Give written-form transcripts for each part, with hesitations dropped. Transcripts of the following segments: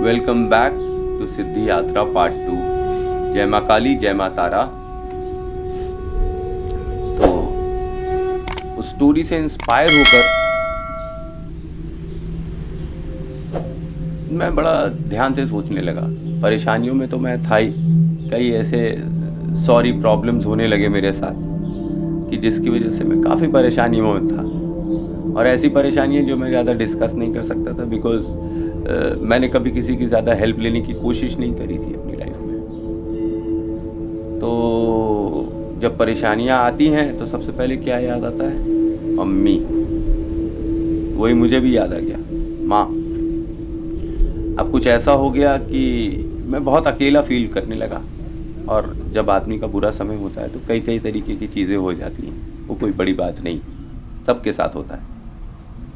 Welcome back to सिद्धि यात्रा part 2। जय माँ काली, जय माँ तारा। तो उस स्टोरी से इंस्पायर होकर मैं बड़ा ध्यान से सोचने लगा। परेशानियों में तो मैं था ही, कई ऐसे सॉरी प्रॉब्लम्स होने लगे मेरे साथ कि जिसकी वजह से मैं काफ़ी परेशानियों में था। और ऐसी परेशानियाँ जो मैं ज़्यादा डिस्कस नहीं कर सकता था, बिकॉज़ मैंने कभी किसी की ज़्यादा हेल्प लेने की कोशिश नहीं करी थी अपनी लाइफ में। तो जब परेशानियाँ आती हैं तो सबसे पहले क्या याद आता है? मम्मी। वही मुझे भी याद आ गया, माँ। अब कुछ ऐसा हो गया कि मैं बहुत अकेला फील करने लगा। और जब आदमी का बुरा समय होता है तो कई कई तरीके की चीज़ें हो जाती हैं। वो कोई बड़ी बात नहीं, सबके साथ होता है।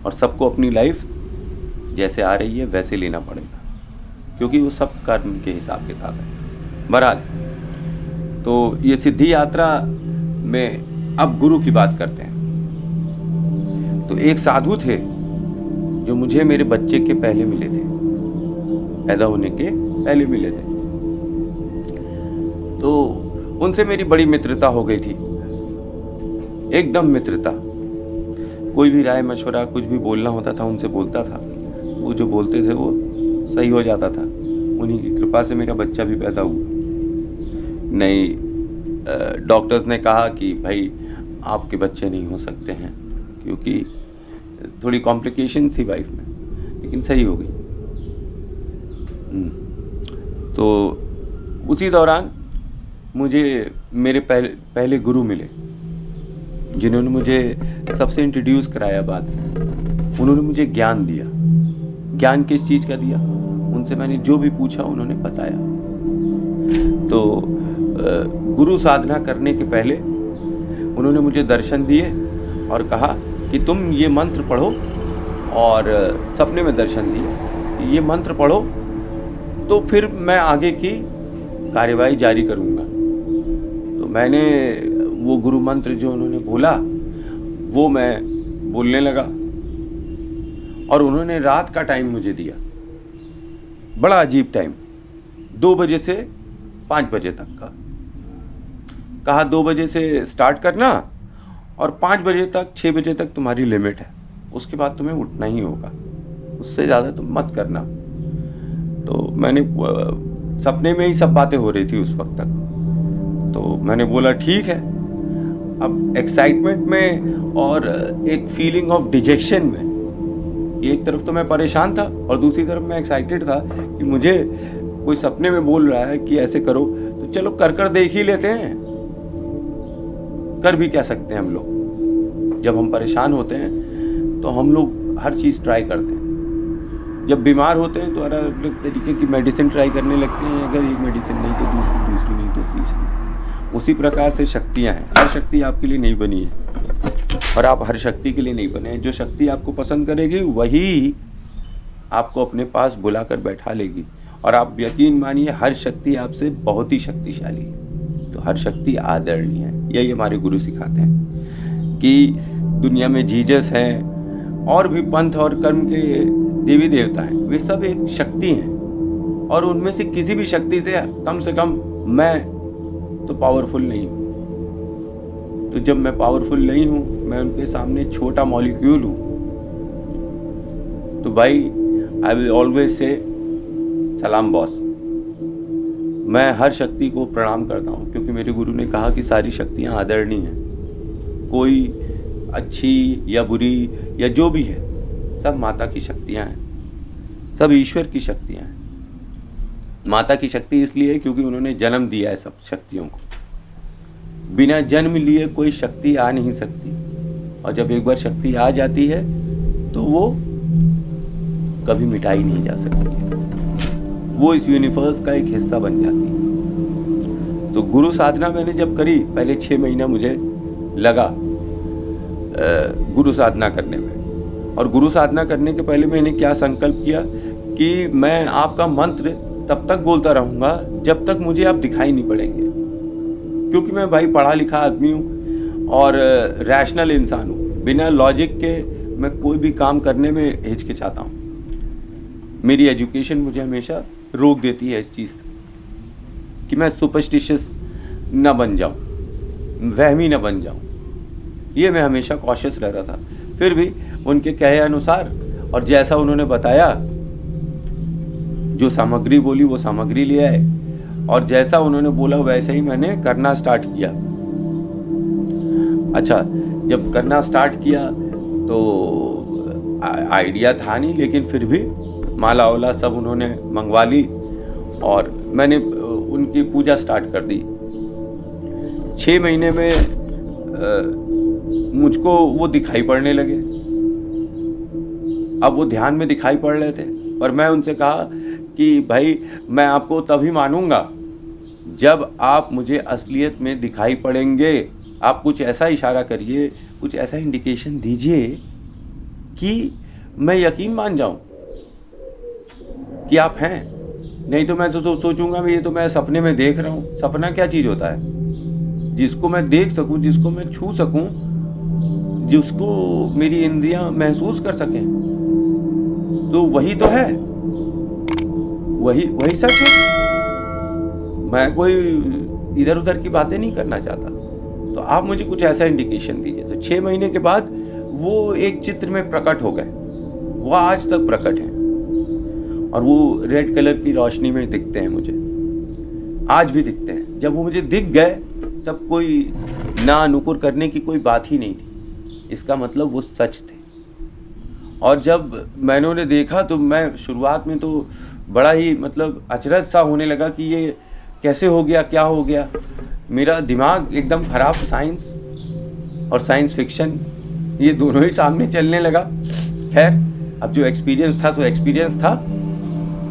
और सबको अपनी लाइफ जैसे आ रही है वैसे लेना पड़ेगा, क्योंकि वो सब कर्म के हिसाब किताब है। बहरहाल, तो ये सिद्धि यात्रा में अब गुरु की बात करते हैं। तो एक साधु थे जो मुझे मेरे बच्चे के पहले मिले थे, पैदा होने के पहले मिले थे। तो उनसे मेरी बड़ी मित्रता हो गई थी, एकदम मित्रता। कोई भी राय मशवरा कुछ भी बोलना होता था उनसे बोलता था, वो जो बोलते थे वो सही हो जाता था। उन्हीं की कृपा से मेरा बच्चा भी पैदा हुआ। नहीं, डॉक्टर्स ने कहा कि भाई आपके बच्चे नहीं हो सकते हैं, क्योंकि थोड़ी कॉम्प्लिकेशन थी वाइफ में, लेकिन सही हो गई। तो उसी दौरान मुझे मेरे पहले गुरु मिले, जिन्होंने मुझे सबसे इंट्रोड्यूस कराया। बाद में उन्होंने मुझे ज्ञान दिया। ज्ञान किस चीज़ का दिया? उनसे मैंने जो भी पूछा उन्होंने बताया। तो गुरु साधना करने के पहले उन्होंने मुझे दर्शन दिए और कहा कि तुम ये मंत्र पढ़ो, और सपने में दर्शन दिए, ये मंत्र पढ़ो तो फिर मैं आगे की कार्यवाही जारी करूँगा। तो मैंने वो गुरु मंत्र जो उन्होंने बोला वो मैं बोलने लगा, और उन्होंने रात का टाइम मुझे दिया, बड़ा अजीब टाइम, 2 बजे से 5 बजे तक का। कहा 2 बजे से स्टार्ट करना और 5 बजे तक 6 बजे तक तुम्हारी लिमिट है, उसके बाद तुम्हें उठना ही होगा, उससे ज़्यादा तुम मत करना। तो मैंने सपने में ही सब बातें हो रही थी उस वक्त तक। तो मैंने बोला ठीक है। अब एक्साइटमेंट में और एक फीलिंग ऑफ डिजेक्शन में, एक तरफ तो मैं परेशान था और दूसरी तरफ मैं एक्साइटेड था कि मुझे कोई सपने में बोल रहा है कि ऐसे करो, तो चलो कर देख ही लेते हैं। कर भी क्या सकते हैं हम लोग? जब हम परेशान होते हैं तो हम लोग हर चीज़ ट्राई करते हैं। जब बीमार होते हैं तो अलग अलग तरीके की मेडिसिन ट्राई करने लगते हैं। अगर एक मेडिसिन नहीं तो दूसरी नहीं तो तीसरी। उसी प्रकार से शक्तियाँ हैं। हर शक्ति आपके लिए नहीं बनी है, और आप हर शक्ति के लिए नहीं बने हैं। जो शक्ति आपको पसंद करेगी वही आपको अपने पास बुलाकर बैठा लेगी। और आप यकीन मानिए, हर शक्ति आपसे बहुत ही शक्तिशाली है। तो हर शक्ति आदरणीय है। यही हमारे गुरु सिखाते हैं कि दुनिया में जीसस हैं और भी पंथ और कर्म के देवी देवता हैं, वे सब एक शक्ति हैं, और उनमें से किसी भी शक्ति से कम मैं तो पावरफुल नहीं हूँ। तो जब मैं पावरफुल नहीं हूँ, मैं उनके सामने छोटा मॉलिक्यूल हूँ। तो भाई, आई विल ऑलवेज से सलाम बॉस। मैं हर शक्ति को प्रणाम करता हूँ, क्योंकि मेरे गुरु ने कहा कि सारी शक्तियाँ आदरणीय हैं। कोई अच्छी या बुरी या जो भी है, सब माता की शक्तियाँ हैं, सब ईश्वर की शक्तियाँ हैं। माता की शक्ति इसलिए है क्योंकि उन्होंने जन्म दिया है सब शक्तियों को। बिना जन्म लिए कोई शक्ति आ नहीं सकती, और जब एक बार शक्ति आ जाती है तो वो कभी मिटाई नहीं जा सकती। वो इस यूनिवर्स का एक हिस्सा बन जाती है। तो गुरु साधना मैंने जब करी, पहले 6 महीना मुझे लगा गुरु साधना करने में। और गुरु साधना करने के पहले मैंने क्या संकल्प किया कि मैं आपका मंत्र तब तक बोलता रहूँगा जब तक मुझे आप दिखाई नहीं पड़ेंगे, क्योंकि मैं भाई पढ़ा लिखा आदमी हूँ और रैशनल इंसान हूँ। बिना लॉजिक के मैं कोई भी काम करने में हिचकिचाता हूँ। मेरी एजुकेशन मुझे हमेशा रोक देती है इस चीज़ से कि मैं सुपरस्टिशियस ना बन जाऊं, वहमी ना बन जाऊं। ये मैं हमेशा कॉशियस रहता था। फिर भी उनके कहे अनुसार और जैसा उन्होंने बताया, जो सामग्री बोली वो सामग्री ले आए और जैसा उन्होंने बोला वैसे ही मैंने करना स्टार्ट किया। अच्छा, जब करना स्टार्ट किया तो आइडिया था नहीं, लेकिन फिर भी माला वाला सब उन्होंने मंगवा ली और मैंने उनकी पूजा स्टार्ट कर दी। 6 महीने में मुझको वो दिखाई पड़ने लगे। अब वो ध्यान में दिखाई पड़ रहे थे, पर मैं उनसे कहा कि भाई मैं आपको तभी मानूंगा जब आप मुझे असलियत में दिखाई पड़ेंगे। आप कुछ ऐसा इशारा करिए, कुछ ऐसा इंडिकेशन दीजिए कि मैं यकीन मान जाऊं कि आप हैं। नहीं तो मैं तो सोचूंगा ये तो मैं सपने में देख रहा हूं। सपना क्या चीज़ होता है? जिसको मैं देख सकूं, जिसको मैं छू सकूं, जिसको मेरी इंद्रियां महसूस कर सकें, तो वही तो है, वही सच है। मैं कोई इधर उधर की बातें नहीं करना चाहता। तो आप मुझे कुछ ऐसा इंडिकेशन दीजिए। तो 6 महीने के बाद वो एक चित्र में प्रकट हो गए। वो आज तक प्रकट हैं और वो रेड कलर की रोशनी में दिखते हैं मुझे, आज भी दिखते हैं। जब वो मुझे दिख गए तब कोई ना नुकुर करने की कोई बात ही नहीं थी। इसका मतलब वो सच थे। और जब मैंने उन्हें देखा तो मैं शुरुआत में तो बड़ा ही मतलब अचरज सा होने लगा कि ये कैसे हो गया, क्या हो गया। मेरा दिमाग एकदम ख़राब, साइंस और साइंस फिक्शन ये दोनों ही सामने चलने लगा। खैर, अब जो एक्सपीरियंस था सो एक्सपीरियंस था।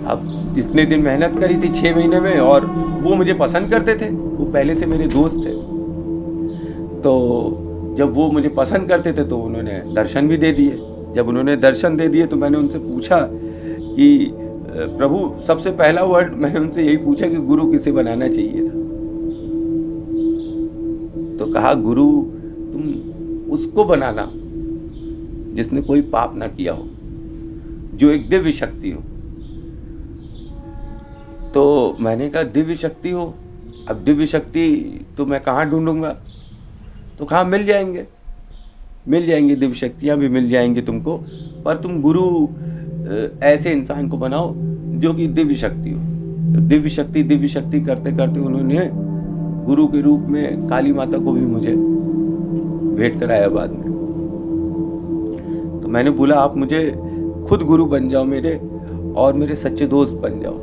अब इतने दिन मेहनत करी थी 6 महीने में और वो मुझे पसंद करते थे। वो पहले से मेरे दोस्त थे। तो जब वो मुझे पसंद करते थे तो उन्होंने दर्शन भी दे दिए। जब उन्होंने दर्शन दे दिए तो मैंने उनसे पूछा कि प्रभु, सबसे पहला वर्ड मैंने उनसे यही पूछा कि गुरु किसे बनाना चाहिए था। तो कहा, गुरु तुम उसको बनाना जिसने कोई पाप ना किया हो, जो एक दिव्य शक्ति हो। तो मैंने कहा दिव्य शक्ति हो, अब दिव्य शक्ति तो मैं कहाँ ढूंढूंगा? तो कहा मिल जाएंगे दिव्य शक्तियाँ भी मिल जाएंगी तुमको, पर तुम गुरु ऐसे इंसान को बनाओ जो कि दिव्य शक्ति हो। तो दिव्य शक्ति करते करते उन्होंने गुरु के रूप में काली माता को भी मुझे भेंट कराया बाद में। तो मैंने बोला आप मुझे खुद गुरु बन जाओ मेरे, और मेरे सच्चे दोस्त बन जाओ।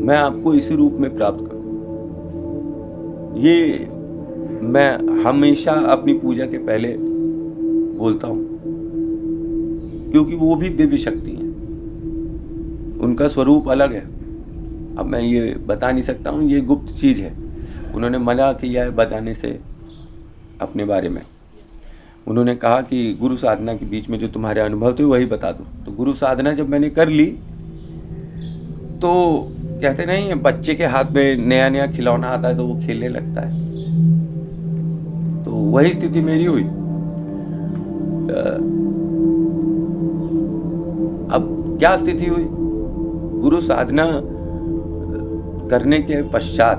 मैं आपको इसी रूप में प्राप्त करूं। ये मैं हमेशा अपनी पूजा के पहले बोलता हूं, क्योंकि वो भी दिव्य शक्ति हैं। उनका स्वरूप अलग है। अब मैं ये बता नहीं सकता हूँ, ये गुप्त चीज़ है। उन्होंने मना किया है बताने से अपने बारे में। उन्होंने कहा कि गुरु साधना के बीच में जो तुम्हारे अनुभव थे वही बता दो। तो गुरु साधना जब मैंने कर ली तो कहते नहीं है, बच्चे के हाथ में नया नया खिलौना आता है तो वो खेलने लगता है। तो वही स्थिति मेरी हुई। अब क्या स्थिति हुई? गुरु साधना करने के पश्चात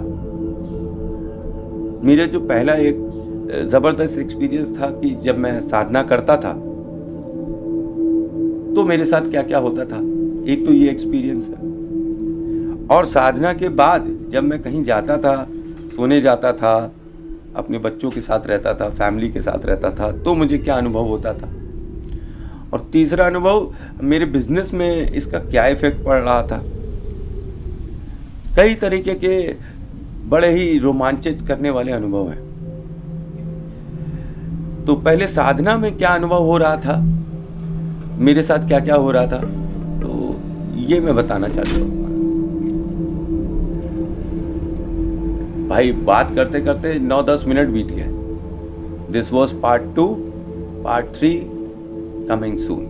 मेरा जो पहला एक ज़बरदस्त एक्सपीरियंस था कि जब मैं साधना करता था तो मेरे साथ क्या क्या होता था। एक तो ये एक्सपीरियंस है, और साधना के बाद जब मैं कहीं जाता था, सोने जाता था, अपने बच्चों के साथ रहता था, फैमिली के साथ रहता था, तो मुझे क्या अनुभव होता था। और तीसरा अनुभव, मेरे बिजनेस में इसका क्या इफेक्ट पड़ रहा था। कई तरीके के बड़े ही रोमांचित करने वाले अनुभव हैं। तो पहले साधना में क्या अनुभव हो रहा था, मेरे साथ क्या क्या हो रहा था, तो ये मैं बताना चाहता हूँ। भाई बात करते करते 9-10 मिनट बीत गए। This was part 2, part 3 coming soon.